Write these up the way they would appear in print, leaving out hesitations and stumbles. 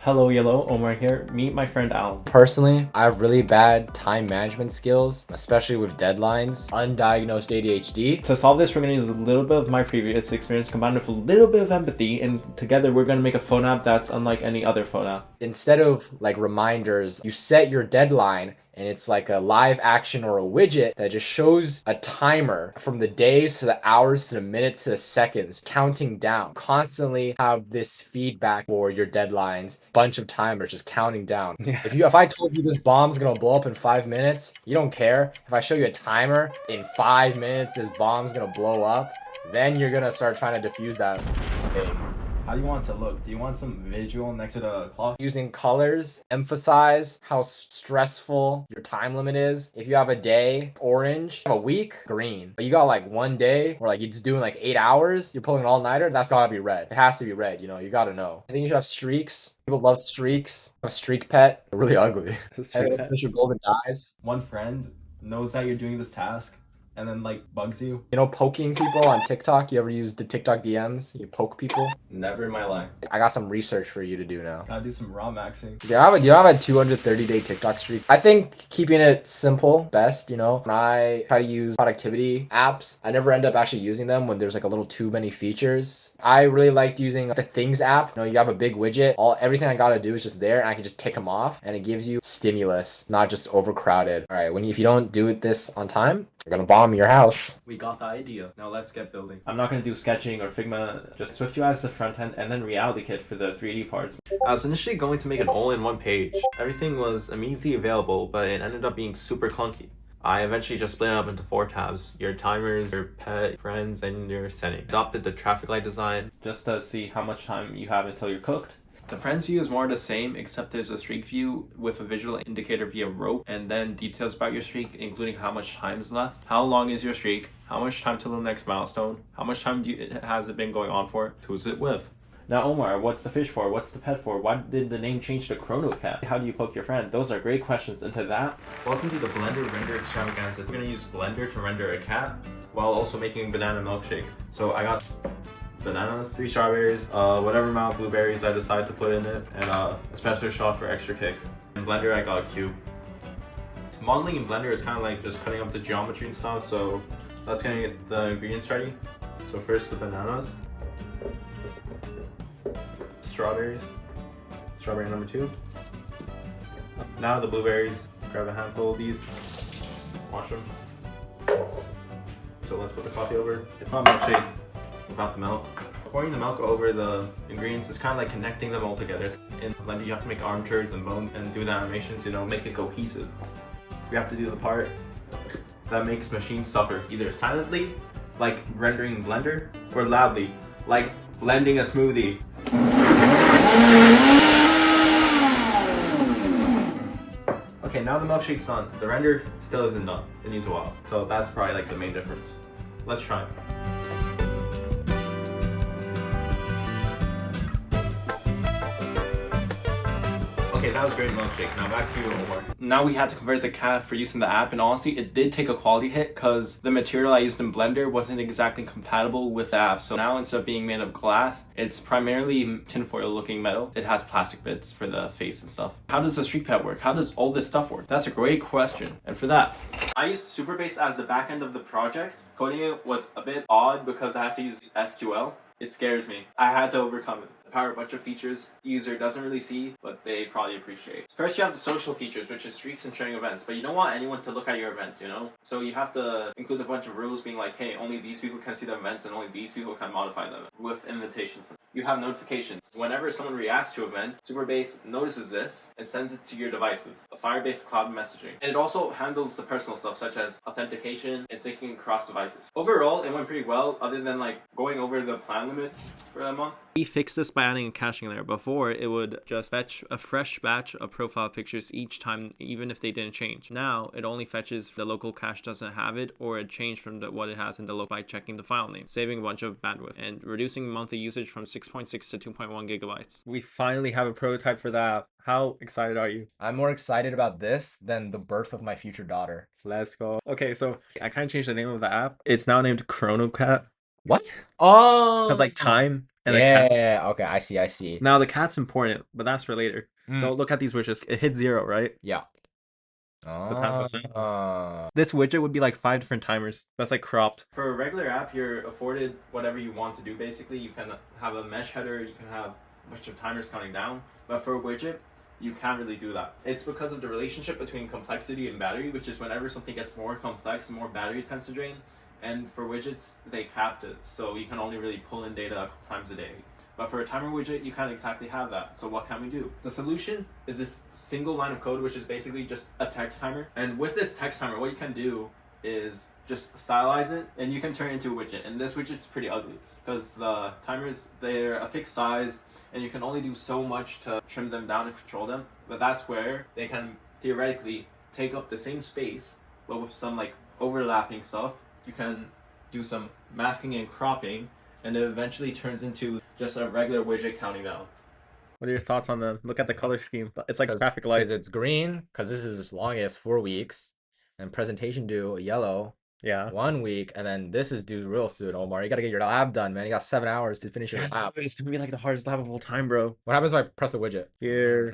Hello, Yellow. Omar here. Meet my friend Al. Personally, I have really bad time management skills, especially with deadlines, undiagnosed ADHD. To solve this, we're going to use a little bit of my previous experience combined with a little bit of empathy, and together we're going to make a phone app that's unlike any other phone app. Instead of like reminders, you set your deadline and it's like a live action or a widget that just shows a timer from the days to the hours to the minutes to the seconds, counting down. Constantly have this feedback for your deadlines, bunch of timers just counting down. Yeah. If I told you this bomb's gonna blow up in 5 minutes, you don't care. If I show you a timer in 5 minutes, this bomb's gonna blow up, then you're gonna start trying to defuse that thing. How do you want it to look? Do you want some visual next to the clock? Using colors, emphasize how stressful your time limit is. If you have a day, orange, a week, green. But you got like one day where like you're just doing like 8 hours, you're pulling an all-nighter, that's gotta be red. It has to be red, you gotta know. I think you should have streaks. People love streaks. A streak pet, they're really ugly. And then finish your golden dies. One friend knows that you're doing this task and then like bugs you. Poking people on TikTok. You ever use the TikTok DMs? You poke people? Never in my life. I got some research for you to do now. Gotta do some raw maxing. Do you have a 230-day TikTok streak? I think keeping it simple best, When I try to use productivity apps, I never end up actually using them when there's like a little too many features. I really liked using the Things app. You have a big widget. Everything I gotta do is just there and I can just tick them off and it gives you stimulus, not just overcrowded. All right, if you don't do this on time, they're gonna bomb your house. We got the idea. Now let's get building. I'm not going to do sketching or Figma, just SwiftUI as the front end and then RealityKit for the 3D parts. I was initially going to make an all-in-one page. Everything was immediately available, but it ended up being super clunky. I eventually just split it up into 4 tabs: your timers, your pet, friends, and your setting. Adopted the traffic light design just to see how much time you have until you're cooked. The friends view is more the same, except there's a streak view with a visual indicator via rope, and then details about your streak, including how much time is left, how long is your streak, how much time till the next milestone, how much time has it been going on for, who's it with. Now Omar, what's the fish for? What's the pet for? Why did the name change to ChronoCat? How do you poke your friend? Those are great questions. Into that, welcome to the Blender render extravaganza. We're gonna use Blender to render a cat while also making banana milkshake. So I got bananas, 3 strawberries, whatever amount of blueberries I decide to put in it, and a special shot for extra kick. In Blender, I got a cube. Modeling in Blender is kind of like just cutting up the geometry and stuff, so let's get the ingredients ready. So first the bananas, strawberries, strawberry number 2. Now the blueberries, grab a handful of these, wash them. So let's put the coffee over. It's not milkshake without the milk. Pouring the milk over the ingredients is kind of like connecting them all together. In Blender, you have to make armatures and bones and do the animations, make it cohesive. We have to do the part that makes machines suffer, either silently, like rendering in Blender, or loudly, like blending a smoothie. Okay, now the milkshake's done. The render still isn't done. It needs a while. So that's probably like the main difference. Let's try it. Okay, that was great milkshake. Now back to you, Omar. Now we had to convert the cat for use in the app, and honestly, it did take a quality hit because the material I used in Blender wasn't exactly compatible with the app. So now instead of being made of glass, it's primarily tinfoil looking metal. It has plastic bits for the face and stuff. How does the streak pet work? How does all this stuff work? That's a great question. And for that, I used Supabase as the back end of the project. Coding it was a bit odd because I had to use SQL. It scares me. I had to overcome it. Power a bunch of features the user doesn't really see, but they probably appreciate. First, you have the social features, which is streaks and sharing events, but you don't want anyone to look at your events, So you have to include a bunch of rules being like, hey, only these people can see the events and only these people can modify them with invitations. You have notifications. Whenever someone reacts to an event, Supabase notices this and sends it to your devices, a Fire-based cloud messaging. And it also handles the personal stuff, such as authentication and syncing across devices. Overall, it went pretty well, other than going over the plan limits for a month. We fixed this by adding a caching layer. Before, it would just fetch a fresh batch of profile pictures each time, even if they didn't change. Now, it only fetches if the local cache doesn't have it or it changed from what it has in the local by checking the file name, saving a bunch of bandwidth and reducing monthly usage from 6.6 to 2.1 gigabytes. We finally have a prototype for that. How excited are you? I'm more excited about this than the birth of my future daughter. Let's go. Okay, so I kind of changed the name of the app. It's now named ChronoCat. What? Oh! Because time and a cat. Yeah. Okay. I see. I see. Now the cat's important, but that's for later. Mm. Don't look at these widgets. It hit 0, right? Yeah. The time goes in. Oh. This widget would be like 5 different timers. That's like cropped. For a regular app, you're afforded whatever you want to do. Basically, you can have a mesh header. You can have a bunch of timers counting down. But for a widget, you can't really do that. It's because of the relationship between complexity and battery, which is whenever something gets more complex, more battery tends to drain. And for widgets, they capped it, so you can only really pull in data a couple times a day. But for a timer widget, you can't exactly have that. So what can we do? The solution is this single line of code, which is basically just a text timer. And with this text timer, what you can do is just stylize it, and you can turn it into a widget. And this widget's pretty ugly because the timers, they're a fixed size, and you can only do so much to trim them down and control them. But that's where they can theoretically take up the same space, but with some like overlapping stuff. You can do some masking and cropping, and it eventually turns into just a regular widget counting down. What are your thoughts on them? Look at the color scheme. It's like graphic light. Because it's green, because this is as long as 4 weeks, and presentation due yellow. Yeah. 1 week, and then this is due real soon, Omar. You gotta get your lab done, man. You got 7 hours to finish your lab. It's gonna be like the hardest lab of all time, bro. What happens if I press the widget? Here.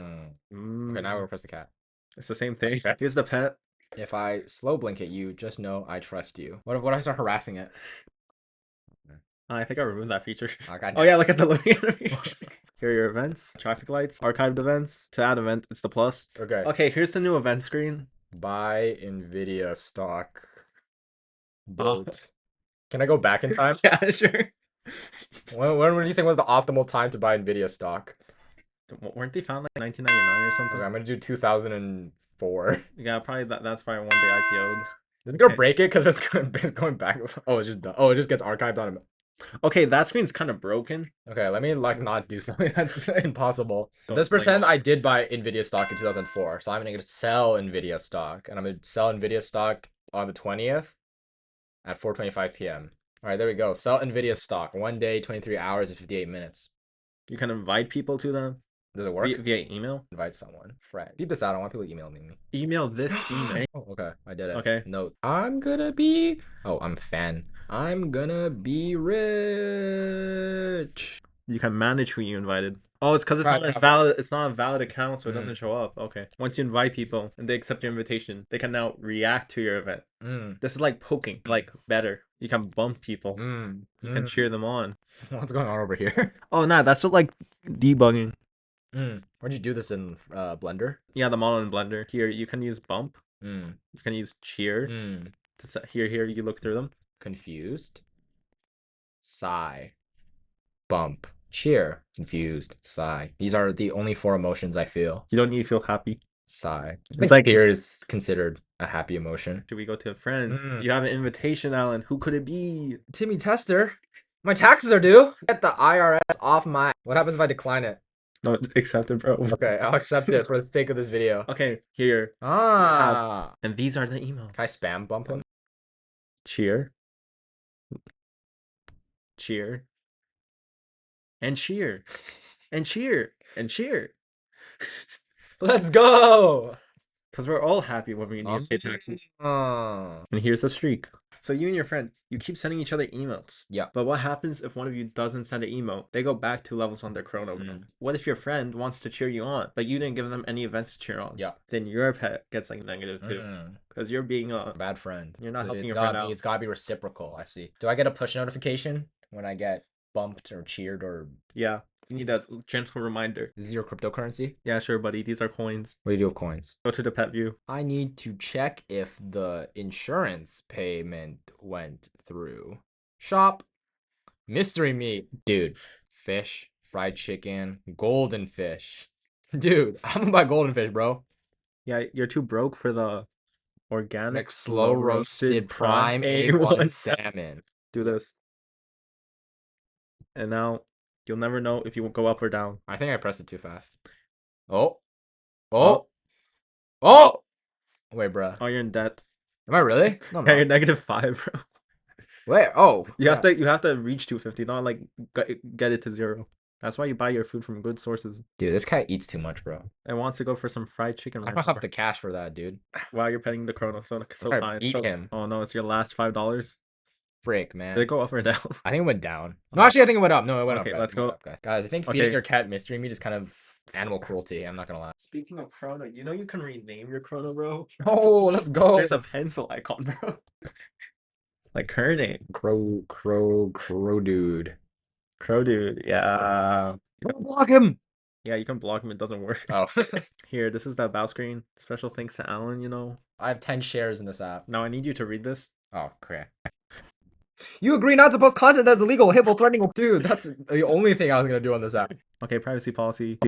Okay, now we'll press the cat. It's the same thing. Here's the pet. If I slow blink at you, just know I trust you. What if I start harassing it? I think I removed that feature. Okay. Oh yeah, look at the loading animation. Here are your events, traffic lights, archived events. To add event, it's the plus. Okay. Okay, here's the new event screen. Buy NVIDIA stock. Boat. Can I go back in time? Yeah, sure. When do you think was the optimal time to buy NVIDIA stock? Weren't they found like 1999 or something? Okay, I'm gonna do 2004. Yeah, probably that's probably one day IPO'd. Is it gonna break it? Because it's going back. Oh, it's just done. Oh, it just gets archived on. Okay, that screen's kind of broken. Okay, let me like not do something that's impossible. Don't This like- percent I did buy NVIDIA stock in 2004, so I'm gonna sell NVIDIA stock, and I'm gonna sell NVIDIA stock on the 20th at 4:25 p.m. All right, there we go. Sell NVIDIA stock. 1 day, 23 hours, and 58 minutes. You can invite people to them Does it work? via email. Invite someone. Friend. Keep this out. I want people emailing me. Email this email. Oh, okay. I did it. Okay. Note. I'm gonna be. Oh, I'm fan. I'm gonna be rich. You can manage who you invited. Oh, it's because it's Right, not a right. valid. It's not a valid account, so it Mm. doesn't show up. Okay. Once you invite people and they accept your invitation, they can now react to your event. This is like poking, like better. You can bump people. You can cheer them on. What's going on over here? Oh, nah, that's just like debugging. Where'd you do this in Blender? Yeah, the model in Blender. Here, you can use bump. Mm. You can use cheer. To set, here, you look through them. Confused. Sigh. Bump. Cheer. Confused. Sigh. These are the only 4 emotions I feel. You don't need to feel happy. Sigh. It's like- fear is considered a happy emotion. Should we go to friends? Mm. You have an invitation, Alan. Who could it be? Timmy Tester. My taxes are due. Get the IRS off my. What happens if I decline it? No, accept it, bro. Okay, I'll accept it for the sake of this video. Okay, here. Ah. And these are the emails. Can I spam bump him? Cheer. Cheer. And cheer. And cheer. And cheer. Let's go. Because we're all happy when we need to pay taxes. And here's a streak. So you and your friend, you keep sending each other emails. Yeah. But what happens if one of you doesn't send an email? They go back 2 levels on their chrono. What if your friend wants to cheer you on, but you didn't give them any events to cheer on? Yeah. Then your pet gets like negative too. Because you're being a Bad friend. You're not helping your Not friend me, out. It's gotta be reciprocal. I see. Do I get a push notification when I get bumped or cheered or? Yeah. You need a gentle reminder. This is your cryptocurrency? Yeah, sure, buddy. These are coins. What do you do with coins? Go to the pet view. I need to check if the insurance payment went through. Shop. Mystery meat. Dude. Fish. Fried chicken. Golden fish. Dude, I'm gonna buy golden fish, bro. Yeah, you're too broke for the organic Next slow roasted prime A1 salmon. Do this. And now you'll never know if you will go up or down. I think I pressed it too fast. Oh. Oh. Oh. Wait, bruh. Oh, you're in debt. Am I really? No, I'm Yeah, you're not. -5, bro. Wait. Oh. You have to reach 250, not like get it to 0. That's why you buy your food from good sources. Dude, this cat eats too much, bro. And wants to go for some fried chicken. I don't have the cash for that, dude. Wow, you're petting the chrono so I fine. beat him. Oh no, it's your last $5. Frick, Did man. it go up or down? I think it went down. No, actually, I think it went up. No, it went Okay, up. Guys. let's It went go. up, guys. Guys, I think Okay. feeding your cat mystery meat is kind of animal cruelty. I'm not gonna lie. Speaking of Chrono, you know you can rename your Chrono, bro. Oh, let's go. There's a pencil icon, bro. Like her name. Crow dude. Crow dude. Yeah. Don't block him. Yeah, you can block him. It doesn't work. Oh, Here, this is the about screen. Special thanks to Alan, you know. I have 10 shares in this app. Now I need you to read this. Oh, okay. You agree not to post content that's illegal, hateful, threatening. Dude, that's the only thing I was gonna do on this app. Okay, privacy policy.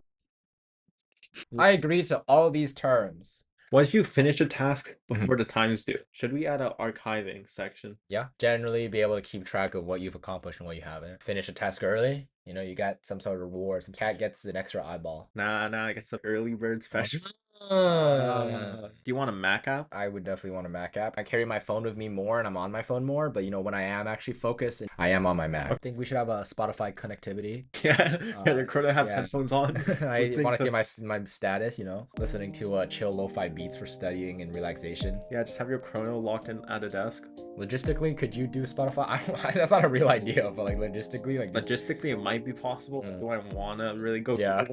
I agree to all these terms. Once you finish a task before the time is due, should we add an archiving section? Yeah, generally be able to keep track of what you've accomplished and what you haven't. Finish a task early, you know, you got some sort of reward. Some cat gets an extra eyeball. Nah, I get some early bird special. Uh, Do you want a Mac app? I would definitely want a Mac app. I carry my phone with me more and I'm on my phone more, but you know, when I am actually focused, I am on my Mac. I think we should have a Spotify connectivity. Yeah, the Crota has yeah. headphones on. I want to get my status, you know, listening to chill lo-fi beats for studying and relaxation. Yeah, just have your Chrono locked in at a desk. Logistically, could you do Spotify? That's not a real idea, but like logistically, logistically, it might be possible. Do I want to really go? Yeah.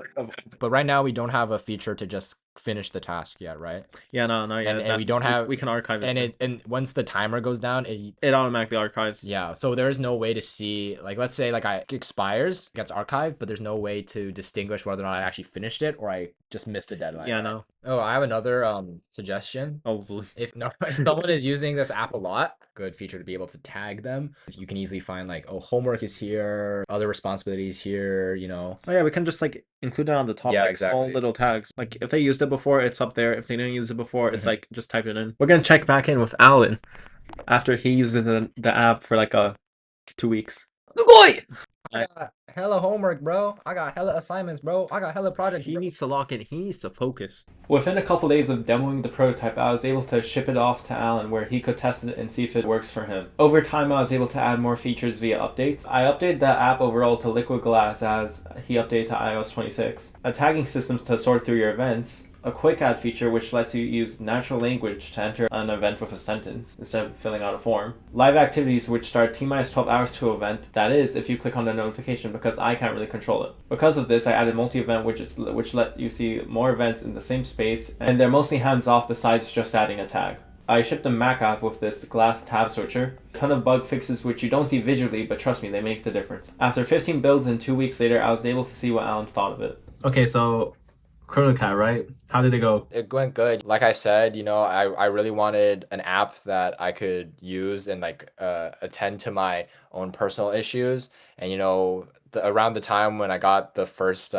But right now, we don't have a feature to just finish the task yet, right? Yeah, no, yeah. And we don't have. We can archive it. And once the timer goes down, it automatically archives. Yeah. So there is no way to see, like, let's say like it expires, gets archived, but there's no way to distinguish whether or not I actually finished it or I just missed the deadline. Yeah, no. Oh, I have another suggestion. Oh, if someone is using this app a lot, good feature to be able to tag them. You can easily find like, oh, homework is here, other responsibilities here, you know. Oh yeah, we can just like include it on the top. Yeah, like, exactly. Small little tags. Like if they used it before, it's up there. If they didn't use it before, it's like just type it in. We're gonna check back in with Alan after he uses the app for like 2 weeks. I got hella homework, bro. I got hella assignments, bro. I got hella projects. He needs to lock in. He needs to focus. Within a couple days of demoing the prototype, I was able to ship it off to Alan where he could test it and see if it works for him. Over time, I was able to add more features via updates. I updated the app overall to Liquid Glass as he updated to iOS 26. A tagging system to sort through your events. A quick add feature which lets you use natural language to enter an event with a sentence instead of filling out a form. Live activities which start T-minus 12 hours to event, that is if you click on the notification because I can't really control it. Because of this, I added multi-event widgets which let you see more events in the same space, and they're mostly hands-off besides just adding a tag. I shipped a Mac app with this glass tab switcher. A ton of bug fixes which you don't see visually, but trust me, they make the difference. After 15 builds and 2 weeks later, I was able to see what Alan thought of it. Okay, so ChronoCat, right? How did it go? It went good. Like I said, you know, I really wanted an app that I could use and like attend to my own personal issues. And you know, around the time when I got the first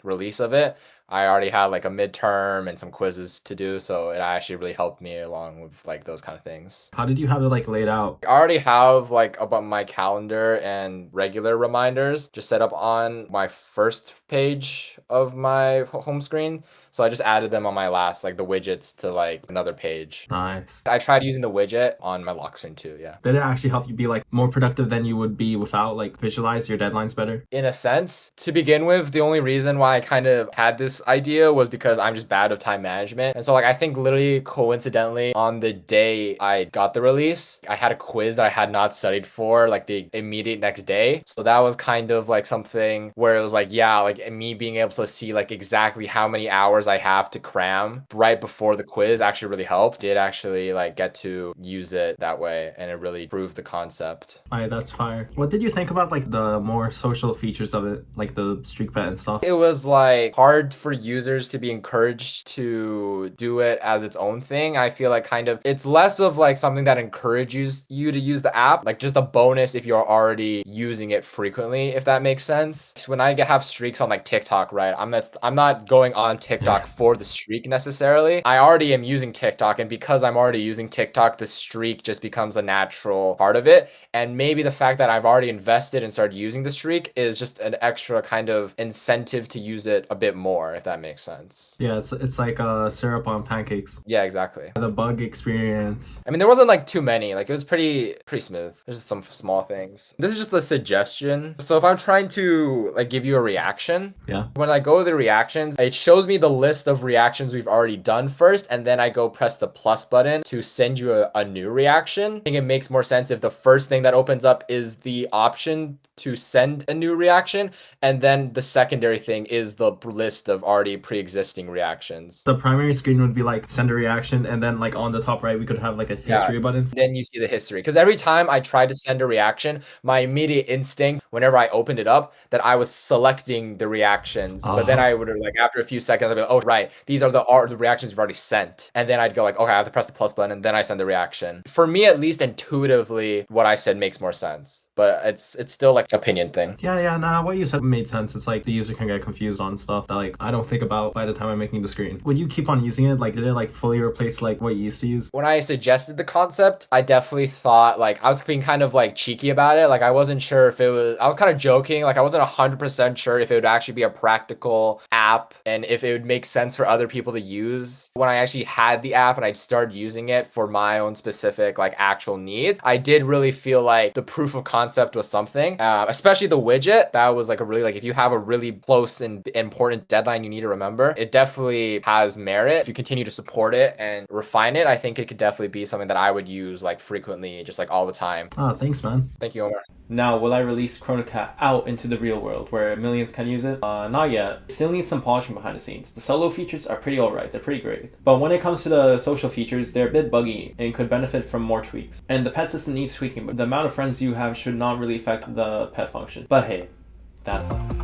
release of it, I already had like a midterm and some quizzes to do, so it actually really helped me along with like those kind of things. How did you have it like laid out? I already have like about my calendar and regular reminders just set up on my first page of my home screen. So I just added them on my last, like the widgets to like another page. Nice. I tried using the widget on my lock screen too, yeah. Did it actually help you be like more productive than you would be without like visualize your deadlines better? In a sense, to begin with, the only reason why I kind of had this idea was because I'm just bad with time management. And so like I think literally coincidentally on the day I got the release, I had a quiz that I had not studied for like the immediate next day. So that was kind of like something where it was like, yeah, like me being able to see like exactly how many hours I have to cram right before the quiz actually really helped. Did actually like get to use it that way, and it really proved the concept. Alright, that's fire. What did you think about like the more social features of it, like the streak bet and stuff? It was like hard for users to be encouraged to do it as its own thing. I feel like kind of it's less of like something that encourages you to use the app, like just a bonus if you're already using it frequently, if that makes sense. So when I have streaks on like TikTok, right? I'm not going on TikTok for the streak necessarily. I already am using TikTok, and because I'm already using TikTok, the streak just becomes a natural part of it. And maybe the fact that I've already invested and started using the streak is just an extra kind of incentive to use it a bit more. if that makes sense. Yeah, it's like syrup on pancakes. Yeah, exactly. The bug experience. I mean, there wasn't like too many. Like it was pretty smooth. There's just some small things. This is just the suggestion. So if I'm trying to like give you a reaction, Yeah. when I go to the reactions, it shows me the list of reactions we've already done first, and then I go press the plus button to send you a new reaction. I think it makes more sense if the first thing that opens up is the option to send a new reaction, and then the secondary thing is the list of already pre-existing reactions. The primary screen would be like send a reaction, and then like on the top right we could have like a history button. Then you see the history, because every time I tried to send a reaction, my immediate instinct whenever I opened it up that I was selecting the reactions, but then I would like after a few seconds I'd be like, oh right, these are the reactions you've already sent, and then I'd go like, okay, I have to press the plus button, and then I send the reaction. For me, at least intuitively, what I said makes more sense, but it's still like opinion thing. Nah, what you said made sense. It's like the user can get confused on stuff that like I don't think about by the time I'm making the screen. Would you keep on using it? Like did it like fully replace like what you used to use? When I suggested the concept, I definitely thought like I was being kind of like cheeky about it. Like I wasn't sure if it was, I was kind of joking. Like I wasn't 100% sure if it would actually be a practical app and if it would make sense for other people to use. When I actually had the app and I started using it for my own specific like actual needs, I did really feel like the proof of concept was something, especially the widget. That was like a really, like if you have a really close and important deadline you need to remember, it definitely has merit. If you continue to support it and refine it, I think it could definitely be something that I would use like frequently, just like all the time. Oh, thanks, man. Thank you, Omar. Now, will I release ChronoCat out into the real world where millions can use it? Not yet. It still needs some polishing behind the scenes. The solo features are pretty alright, they're pretty great. But when it comes to the social features, they're a bit buggy and could benefit from more tweaks. And the pet system needs tweaking, but the amount of friends you have should not really affect the pet function. But hey, that's all.